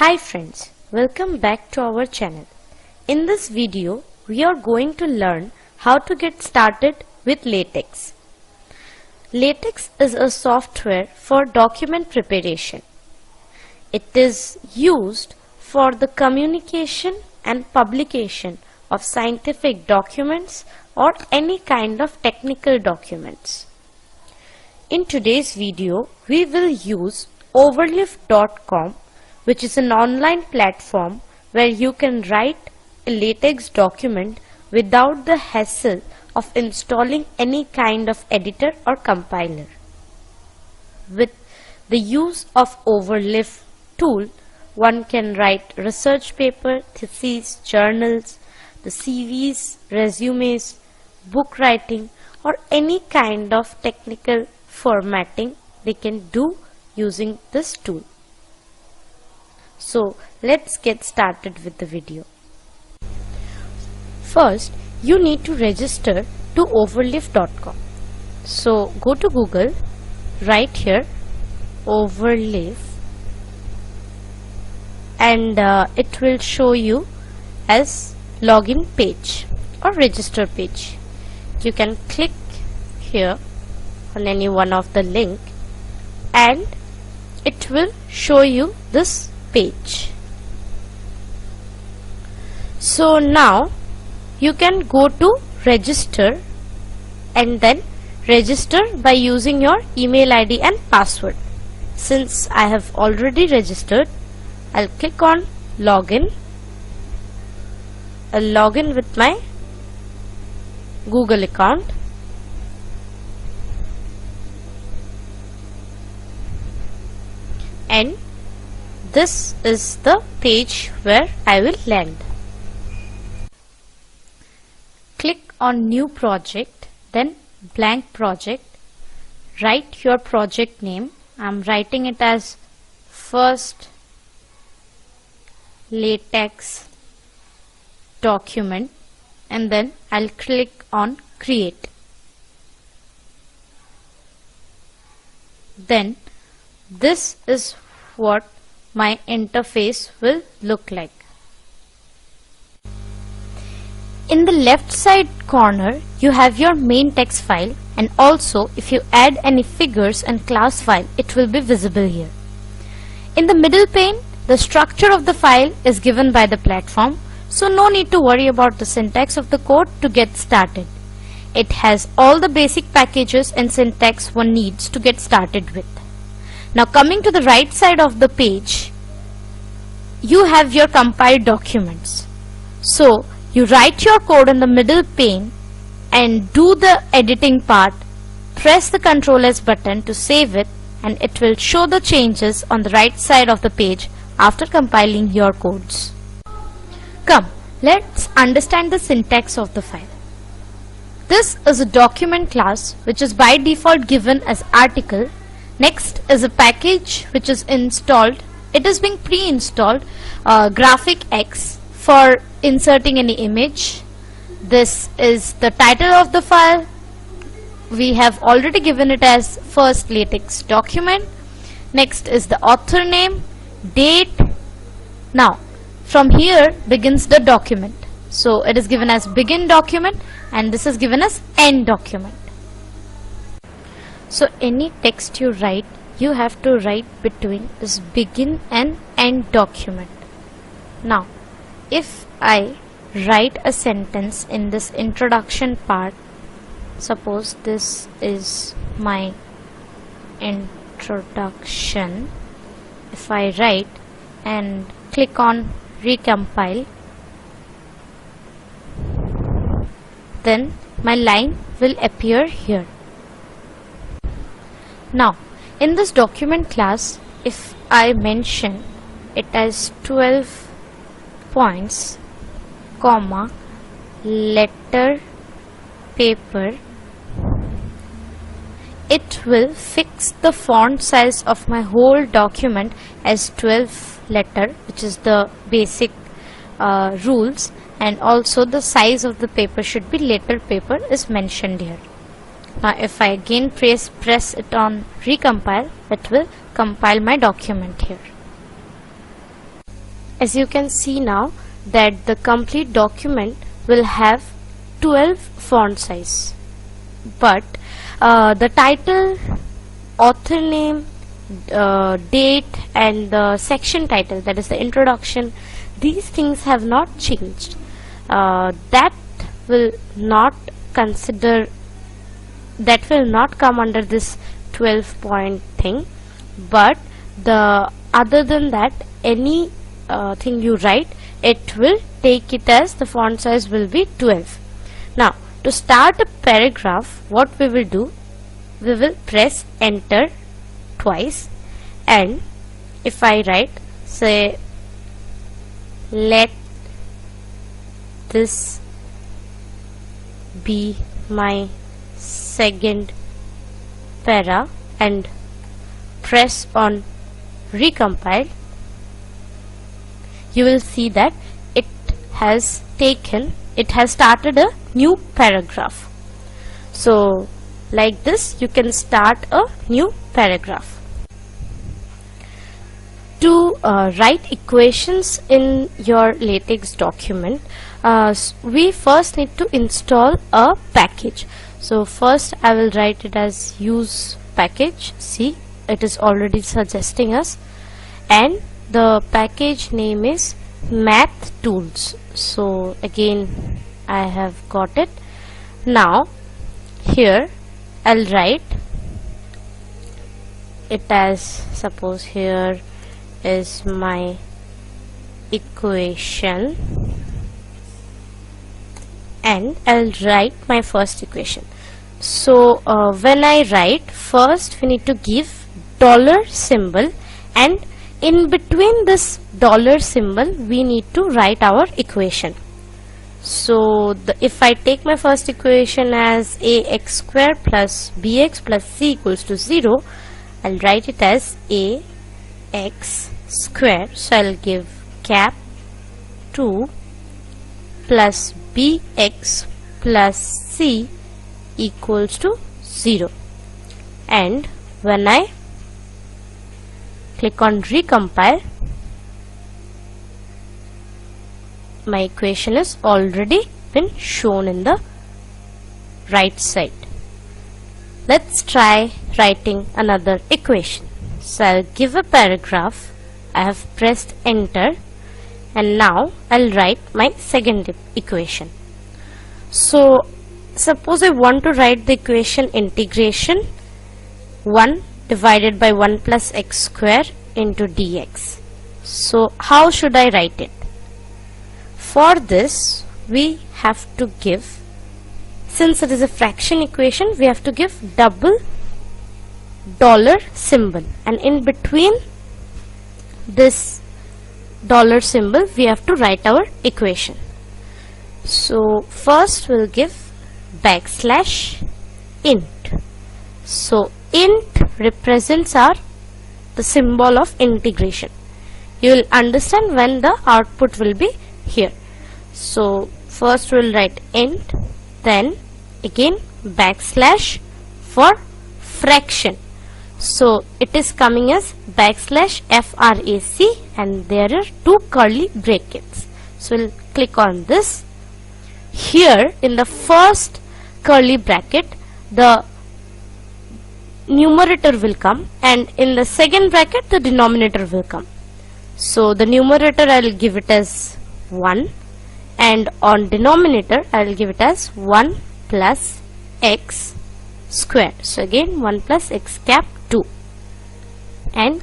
Hi friends, welcome back to our channel. In this video, we are going to learn how to get started with Latex. Latex is a software for document preparation. It is used for the communication and publication of scientific documents or any kind of technical documents. In today's video, we will use Overleaf.com, which is an online platform where you can write a Latex document without the hassle of installing any kind of editor or compiler. With the use of Overleaf tool, one can write research paper, theses, journals, the CVs, resumes, book writing, or any kind of technical formatting they can do using this tool. So let's get started with the video. First, you need to register to Overleaf.com. So go to Google, write here Overleaf, and it will show you as login page or register page. You can click here on any one of the link and it will show you this page. So now you can go to register and then register by using your email ID and password. Since I have already registered, I'll click on login. I'll log in with my Google account. And this is the page where I will land. Click on new project, then blank project. Write your project name. I'm writing it as first Latex document, and then I'll click on create. Then this is what my interface will look like. In the left side corner, you have your main text file, and also if you add any figures and class file, it will be visible here. In the middle pane, the structure of the file is given by the platform, so no need to worry about the syntax of the code to get started. It has all the basic packages and syntax one needs to get started with. Now coming to the right side of the page, you have your compiled documents. So you write your code in the middle pane and do the editing part. Press the Ctrl S button to save it, and it will show the changes on the right side of the page after compiling your codes. Come, let's understand the syntax of the file. This is a document class which is by default given as article. Next is a package which is installed. It is being pre-installed, GraphicX, for inserting any image. This is the title of the file. We have already given it as first Latex document. Next is the author name, date. Now from here begins the document. So it is given as begin document, and this is given as end document. So any text you write, you have to write between this begin and end document. Now if I write a sentence in this introduction part, suppose this is my introduction. If I write and click on recompile, then my line will appear here. Now in this document class, if I mention it as 12 points, comma, letter paper, it will fix the font size of my whole document as 12 letter, which is the basic rules, and also the size of the paper should be letter paper is mentioned here. Now if I again press it on recompile, it will compile my document here. As you can see now that the complete document will have 12 font size, but the title, author name, date and the section title, that is the introduction, these things have not changed. That will not come under this 12 point thing, but the other than that, any thing you write, it will take it as the font size will be 12. Now to start a paragraph, what we will do, we will press enter twice, and if I write, say, let this be my second para, and press on recompile, you will see that it has started a new paragraph. So like this you can start a new paragraph. To write equations in your LaTeX document, we first need to install a package. So first I will write it as use package. See, it is already suggesting us, and the package name is math tools. So again I have got it. Now here I'll write it as, suppose here is my equation, and I'll write my first equation. So when I write, first we need to give dollar symbol, and in between this dollar symbol we need to write our equation. So if I take my first equation as ax square plus bx plus c equals to 0, I'll write it as ax square. So I'll give cap 2 plus bx plus c equals to 0, and when I click on recompile, my equation is already been shown in the right side. Let's try writing another equation. So I'll give a paragraph, I have pressed enter, and now I'll write my second equation. So suppose I want to write the equation integration 1 divided by 1 plus x square into dx. So how should I write it? For this we have to give, since it is a fraction equation, we have to give double dollar symbol, and in between this dollar symbol we have to write our equation. So first we'll give backslash int. So int represents the symbol of integration. You will understand when the output will be here. So first we'll write int, then again backslash for fraction. So it is coming as backslash frac, and there are two curly brackets. So we'll click on this. Here in the first curly bracket the numerator will come, and in the second bracket the denominator will come. So the numerator I will give it as 1, and on denominator I will give it as 1 plus x square. So again 1 plus x cap 2, and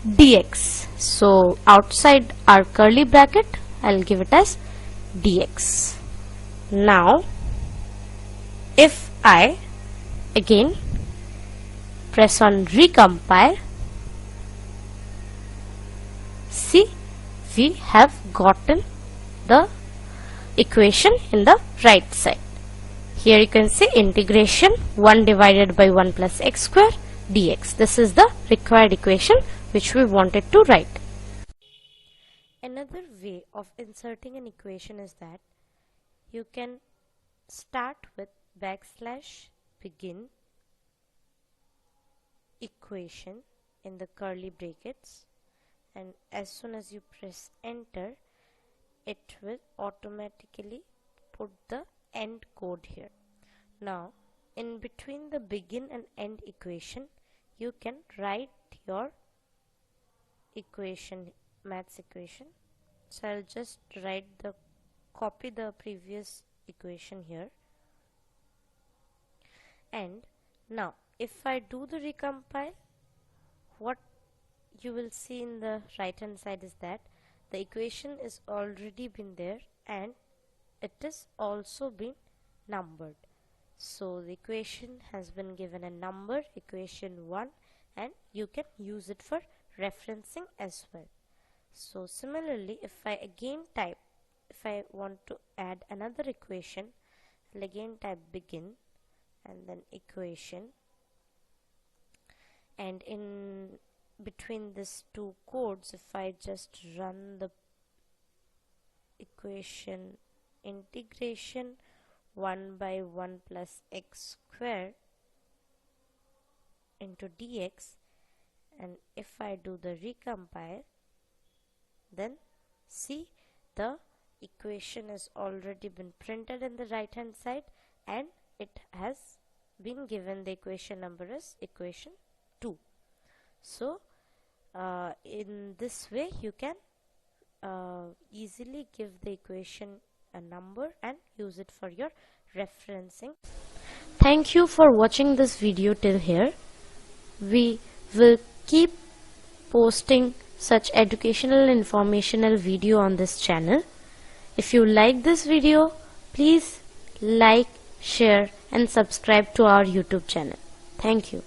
dx. So outside our curly bracket I will give it as dx. Now if I again press on recompile, see, we have gotten the equation in the right side. Here you can see integration 1 divided by 1 plus x square dx. This is the required equation which we wanted to write. Another way of inserting an equation is that you can start with backslash begin equation in the curly brackets, and as soon as you press enter, it will automatically put the end code here. Now in between the begin and end equation, you can write your equation, maths equation. So I'll just copy the previous equation here, and now if I do the recompile, what you will see in the right hand side is that the equation is already been there and it is also been numbered. So the equation has been given a number, equation 1, and you can use it for referencing as well. So similarly, if I want to add another equation, I'll again type begin and then equation, and in between these two codes, if I just run the equation integration 1 by 1 plus x square into dx, and if I do the recompile, then see the equation has already been printed in the right hand side and it has been given the equation number as equation 2. So in this way you can easily give the equation a number and use it for your referencing. Thank you for watching this video till here. We will keep posting such educational and informational video on this channel. If you like this video, please like, share and subscribe to our YouTube channel. Thank you.